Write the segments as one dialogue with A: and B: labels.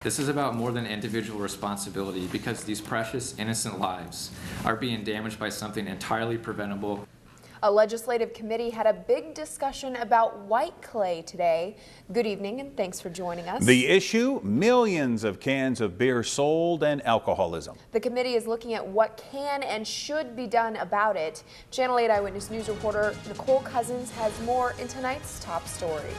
A: This is about more than individual responsibility because these precious, innocent lives are being damaged by something entirely preventable.
B: A legislative committee had a big discussion about Whiteclay today. Good evening and thanks for joining us.
C: The issue, millions of cans of beer sold and alcoholism.
B: The committee is looking at what can and should be done about it. Channel 8 Eyewitness News reporter Nicole Cousins has more in tonight's top story.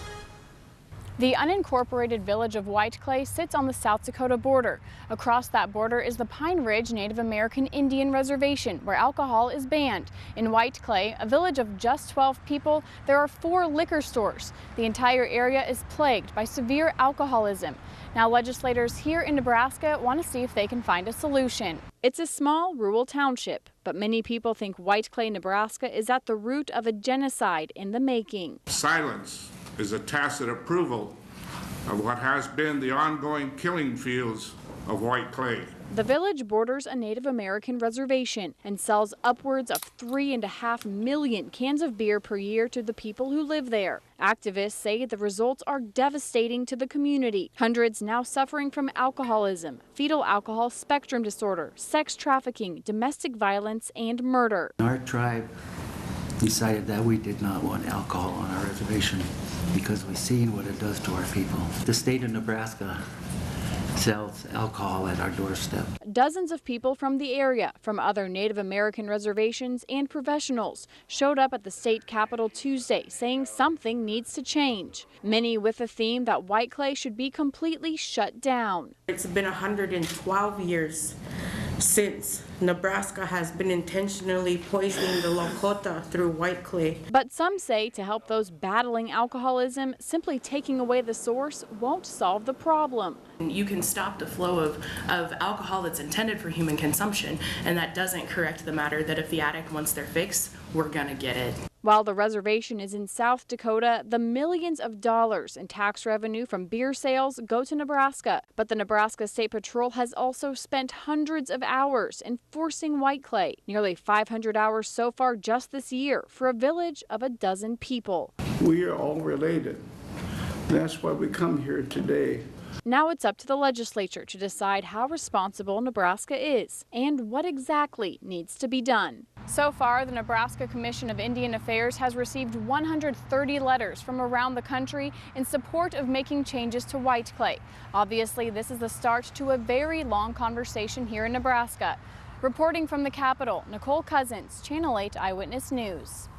D: The unincorporated village of Whiteclay sits on the South Dakota border. Across that border is the Pine Ridge Native American Indian Reservation, where alcohol is banned. In Whiteclay, a village of just 12 people, there are 4 liquor stores. The entire area is plagued by severe alcoholism. Now, legislators here in Nebraska want to see if they can find a solution. It's a small rural township, but many people think Whiteclay, Nebraska is at the root of a genocide in the making.
E: Silence is a tacit approval of what has been the ongoing killing fields of Whiteclay.
D: The village borders a Native American reservation and sells upwards of 3.5 million cans of beer per year to the people who live there. Activists say the results are devastating to the community. Hundreds now suffering from alcoholism, fetal alcohol spectrum disorder, sex trafficking, domestic violence, and murder.
F: Our tribe decided that we did not want alcohol on our reservation because we've seen what it does to our people. The state of Nebraska sells alcohol at our doorstep.
D: Dozens of people from the area, from other Native American reservations and professionals, showed up at the state capitol Tuesday saying something needs to change. Many with the theme that Whiteclay should be completely shut down.
G: It's been 112 years since Nebraska has been intentionally poisoning the Lakota through Whiteclay.
D: But some say to help those battling alcoholism, simply taking away the source won't solve the problem.
H: You can stop the flow of alcohol that's intended for human consumption, and that doesn't correct the matter that if the addict wants their fix, we're gonna get it.
D: While the reservation is in South Dakota, the millions of dollars in tax revenue from beer sales go to Nebraska. But the Nebraska State Patrol has also spent hundreds of hours enforcing Whiteclay, nearly 500 hours so far just this year for a village of a dozen people.
I: We are all related. That's why we come here today.
D: Now it's up to the legislature to decide how responsible Nebraska is and what exactly needs to be done. So far, the Nebraska Commission of Indian Affairs has received 130 letters from around the country in support of making changes to Whiteclay. Obviously, this is the start to a very long conversation here in Nebraska. Reporting from the Capitol, Nicole Cousins, Channel 8 Eyewitness News.